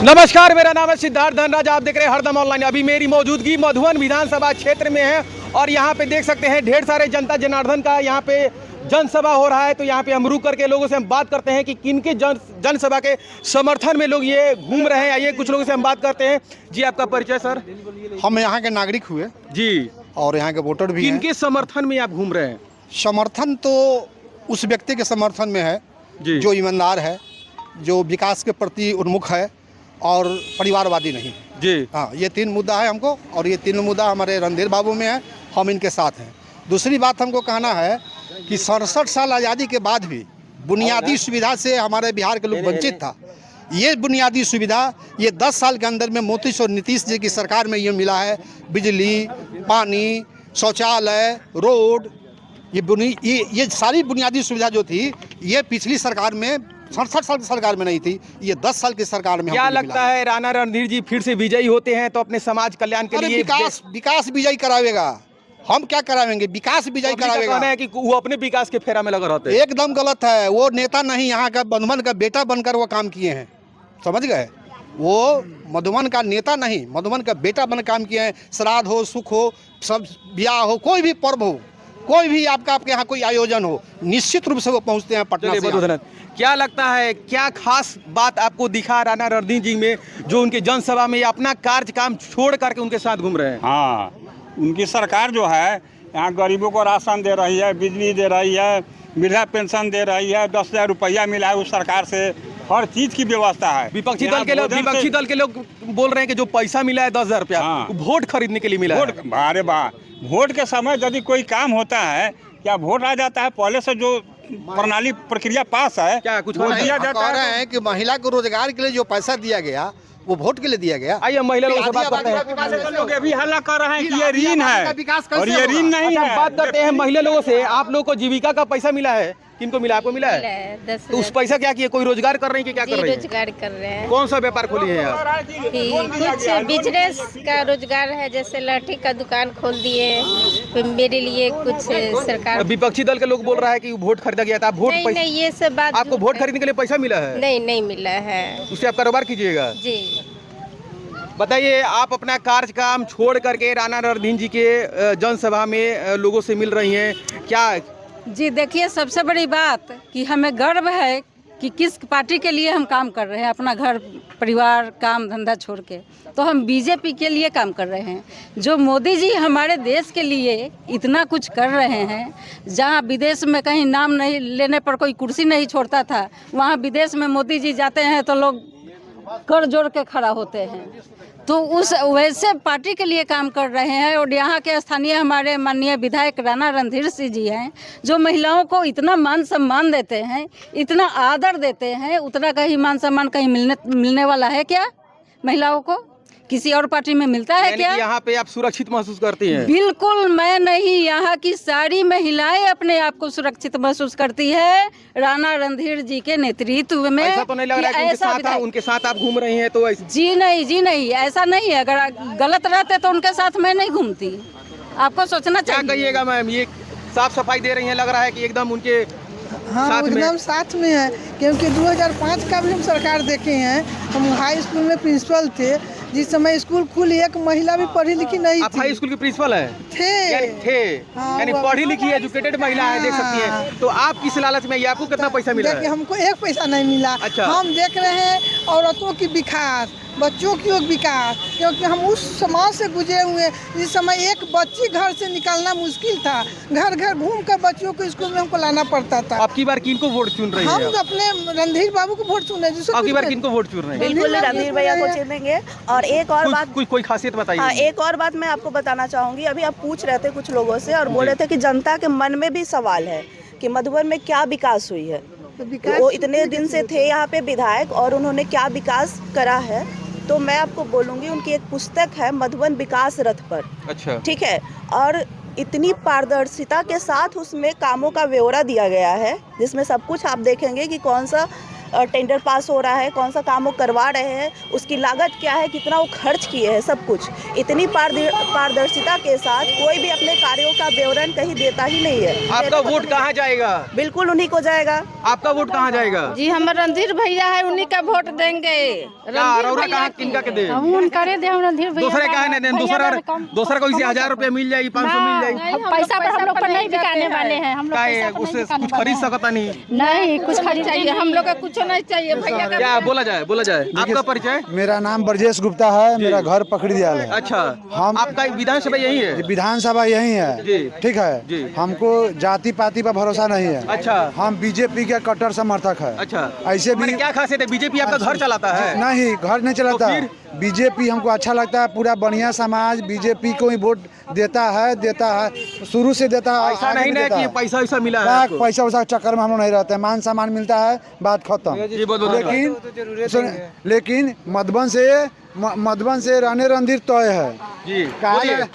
नमस्कार, मेरा नाम है सिद्धार्थ धनराज। आप देख रहे हैं हरदम ऑनलाइन। अभी मेरी मौजूदगी मधुबन विधानसभा क्षेत्र में है और यहाँ पे देख सकते हैं ढेर सारे जनता जनार्दन का यहाँ पे जनसभा हो रहा है। तो यहाँ पे हम रुक करके लोगों से हम बात करते हैं कि किनके जनसभा के समर्थन में लोग ये घूम रहे हैं। आइए कुछ लोगों से हम बात करते हैं। जी, आपका परिचय सर? हम यहाँ के नागरिक हुए जी, और यहाँ के वोटर भी हैं। किनके समर्थन में आप घूम रहे हैं? समर्थन तो उस व्यक्ति के समर्थन में है जी, जो ईमानदार है, जो विकास के प्रति उन्मुख है और परिवारवादी नहीं। जी, हाँ, ये तीन मुद्दा है हमको, और ये तीन मुद्दा हमारे रणधीर बाबू में है। हम इनके साथ हैं। दूसरी बात हमको कहना है कि 67 साल आज़ादी के बाद भी बुनियादी सुविधा से हमारे बिहार के लोग वंचित था। ये बुनियादी सुविधा ये 10 साल के अंदर में मोदी और नीतीश जी की सरकार में ये मिला है। बिजली, पानी, शौचालय, रोड, ये सारी बुनियादी सुविधा जो थी ये पिछली सरकार में 67 साल की सरकार में नहीं थी, ये 10 साल की सरकार में। क्या लगता है राणा रणधीर जी फिर से विजयी होते हैं तो अपने समाज कल्याण के लिए विकास विजयी करावेगा? हम क्या करावेंगे? विकास विजयी करावेगा। है कि वो अपने विकास के फेरा में लगा रहते हैं। एकदम गलत है। वो नेता नहीं, यहाँ का मधुबन का बेटा बनकर वो काम किए हैं, समझ गए? वो मधुबन का नेता नहीं, मधुबन का बेटा बन काम किए हैं। श्राद्ध हो, सुख हो, सब ब्याह हो, कोई भी पर्व हो, कोई भी आपके यहाँ कोई आयोजन हो, निश्चित रूप से वो पहुँचते हैं पटना से। क्या लगता है, क्या खास बात आपको दिखा राणा रणधीर जी में जो उनके जनसभा में अपना कार्य काम छोड़ करके उनके साथ घूम रहे हैं? हाँ, उनकी सरकार जो है यहाँ गरीबों को राशन दे रही है, बिजली दे रही है, वृद्धा पेंशन दे रही है, 10,000 रुपया मिला है उस सरकार से, हर चीज़ की व्यवस्था है। विपक्षी दल के लोग बोल रहे हैं कि जो पैसा मिला है 10,000 रुपया, हाँ, वोट खरीदने के लिए मिला है। अरे वाह, वोट के समय यदि कोई काम होता है या वोट आ जाता है, पहले से जो प्रणाली प्रक्रिया पास है क्या कुछ वो दिया कह जाता रहे हैं कि महिला को रोजगार के लिए जो पैसा दिया गया वो वोट के लिए दिया गया। आइए महिला लोगों से बात करते हैं। लोग अभी हल्ला कर रहे हैं कि ये ऋण है और ये ऋण नहीं है। बात करते हैं महिला लोगों से। आप लोगों को जीविका का पैसा मिला है? किनको मिला? आपको मिला है? 10,000। तो उस पैसा क्या किए? कोई रोजगार कर रही है कि क्या कर रही है? रोजगार कर रहे हैं। कौन सा व्यापार खोली है आप? कुछ बिजनेस का रोजगार है, जैसे लट्ठी का दुकान खोल दिए। फिर मेरे लिए कुछ सरकार। विपक्षी दल के लोग बोल रहा है कि वोट खरीदा गया था। आप वोट नहीं, ये सब बात आपको वोट खरीदने के लिए पैसा मिला है? नहीं मिला है। उससे आप कारोबार कीजिएगा? जी, बताइए, आप अपना कार्य काम छोड़ करके राणा रणधीर जी के जनसभा में लोगों से मिल रही हैं, क्या? जी देखिए, सबसे बड़ी बात कि हमें गर्व है कि किस पार्टी के लिए हम काम कर रहे हैं। अपना घर परिवार काम धंधा छोड़ के तो हम बीजेपी के लिए काम कर रहे हैं। जो मोदी जी हमारे देश के लिए इतना कुछ कर रहे हैं, जहां विदेश में कहीं नाम नहीं लेने पर कोई कुर्सी नहीं छोड़ता था, वहां विदेश में मोदी जी जाते हैं तो लोग कर जोड़ के खड़ा होते हैं। तो उस वैसे पार्टी के लिए काम कर रहे हैं। और यहाँ के स्थानीय हमारे माननीय विधायक राणा रणधीर सिंह जी हैं, जो महिलाओं को इतना मान सम्मान देते हैं, इतना आदर देते हैं। उतना कहीं मान सम्मान कहीं मिलने वाला है क्या महिलाओं को? किसी और पार्टी में मिलता है क्या? यहाँ पे आप सुरक्षित महसूस करती हैं? बिल्कुल मैं नहीं, यहाँ की सारी महिलाएं अपने आप को सुरक्षित महसूस करती है राणा रणधीर जी के नेतृत्व में। ऐसा तो नहीं लग रहा है कि उनके साथ आप घूम रही हैं तो जी नहीं, ऐसा नहीं है। अगर गलत रहते तो उनके साथ मैं नहीं घूमती। आपको सोचना चाहिए। क्या कहिएगा मैम, ये साफ सफाई दे रही है, लग रहा है कि एकदम उनके एकदम साथ में है। क्योंकि 2005 का भी हम सरकार देखे हैं। हम हाई स्कूल में प्रिंसिपल थे जिस समय स्कूल खुली, एक महिला भी पढ़ी लिखी नहीं आप थी। हाई स्कूल के प्रिंसिपल है? थे। यानी पढ़ी लिखी एजुकेटेड महिला है, देख सकती हैं। तो आप किस लालच में, आपको कितना पैसा मिला है? हमको एक पैसा नहीं मिला। अच्छा। हम देख रहे हैं औरतों की विकास, बच्चों की विकास, क्योंकि हम उस समाज से गुजरे हुए। जिस समय एक बच्ची घर से निकालना मुश्किल था, घर घर घूम कर बच्चों को स्कूल में हमको लाना पड़ता था। अब की बार किनको वोट चुन रही हैं? हम अपने रणधीर बाबू को वोट चुन रहे हैं। अब की बार किनको वोट चुन रहे हैं? बिल्कुल रणधीर भैया को चुनेंगे। और एक और बात, कोई खासियत बताइए। हाँ, एक और बात मैं आपको बताना चाहूँगी। अभी आप पूछ रहे थे कुछ लोगों से और बोल रहे थे कि जनता के मन में भी सवाल है कि मधुबन में क्या विकास हुई है। वो इतने दिन से थे यहाँ पे विधायक और उन्होंने क्या विकास करा है। तो मैं आपको बोलूँगी, उनकी एक पुस्तक है मधुबन विकास रथ पर। अच्छा, ठीक है। और इतनी पारदर्शिता के साथ उसमें कामों का ब्यौरा दिया गया है, जिसमें सब कुछ आप देखेंगे कि कौन सा टेंडर पास हो रहा है, कौन सा काम वो करवा रहे हैं, उसकी लागत क्या है, कितना वो खर्च किए हैं, सब कुछ इतनी पारदर्शिता के साथ कोई भी अपने कार्यों का विवरण कहीं देता ही नहीं है। आपका वोट कहाँ जाएगा? बिल्कुल उन्हीं को जाएगा। आपका वोट कहाँ जाएगा? जी हम रणधीर भैया है, उन्हीं का वोट देंगे। किनका के दे? रणधीर दूसरे का है ना, दूसरा को इसे 1000 रुपया मिल जाएगी, 500 मिल जाएगी। पैसा पर हम लोग पर नहीं बिकाने वाले हैं, हम लोग उससे कुछ खरीद सकता नहीं। नहीं कुछ खरीद चाहिए, हम लोग का कुछ नहीं चाहिए भैया का। क्या बोला जाए? आपका परिचय? मेरा नाम ब्रजेश गुप्ता है, मेरा घर पकड़ी दयाल है। अच्छा, हम आपका विधानसभा यही है? विधानसभा यही है जी। ठीक है जी। हमको जाति पाति पर भरोसा नहीं है। अच्छा। हम बीजेपी के कट्टर समर्थक है। अच्छा, ऐसे भी क्या खासियत है? बीजेपी आपका घर चलाता है? नहीं, घर नहीं चलाता। तो फिर? बीजेपी हमको अच्छा लगता है, पूरा बढ़िया समाज बीजेपी को ही वोट देता है, शुरू से देता है। ऐसा नहीं ना कि पैसा वैसा मिला है आपको? पैसा वैसा चक्कर में हम लोग नहीं रहते हैं, मान सम्मान मिलता है, बात खत्म। लेकिन मधुबन से रहने रणधीर तय है जी।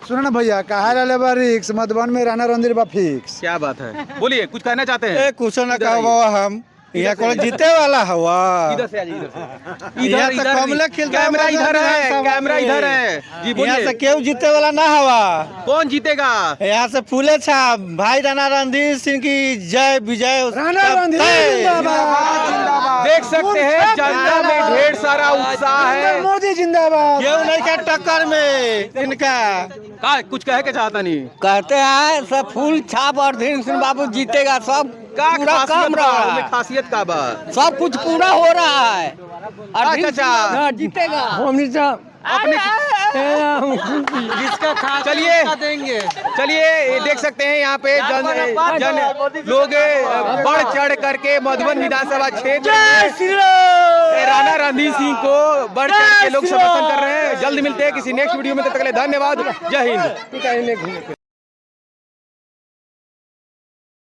सुनो ना भैया, कहा रिक्स मधुबन में रहना रणधीर बा फिक्स। क्या बात है, बोलिए, कुछ कहना चाहते हैं? कुछ ना कहो बाबा, हम यहाँ कौन जीते वाला हवा। इधर से आइए, इधर कमले खिलता है, कैमरा इधर है, कैमरा इधर है जी। बोलिए, यहाँ से क्यों जीते वाला ना हवा। कौन जीतेगा? यहाँ से फूले छाप भाई राणा रणधीर सिंह की जय विजय। राणा रणधीर जिंदाबाद। देख सकते हैं जनता में ढेर सारा उत्साह है। मोदी जिंदाबाद। क्यों नहीं का टक्कर में इनका कुछ कहे के चाहता नहीं? कहते हैं सब फूल छाप और रणधीर सिंह बाबू जीतेगा, सब पूरा काम रहा है, खासियत का बा सब कुछ पूरा हो रहा है। अच्छा, जीतेगा चलिए ये देख सकते हैं यहाँ पे जन लोग बढ़ चढ़ करके मधुबन विधानसभा क्षेत्र में राणा रणधीर सिंह को बढ़ चढ़ के लोग समर्थन कर रहे हैं। जल्द मिलते हैं किसी नेक्स्ट वीडियो में, तब तक के लिए धन्यवाद, जय हिंद।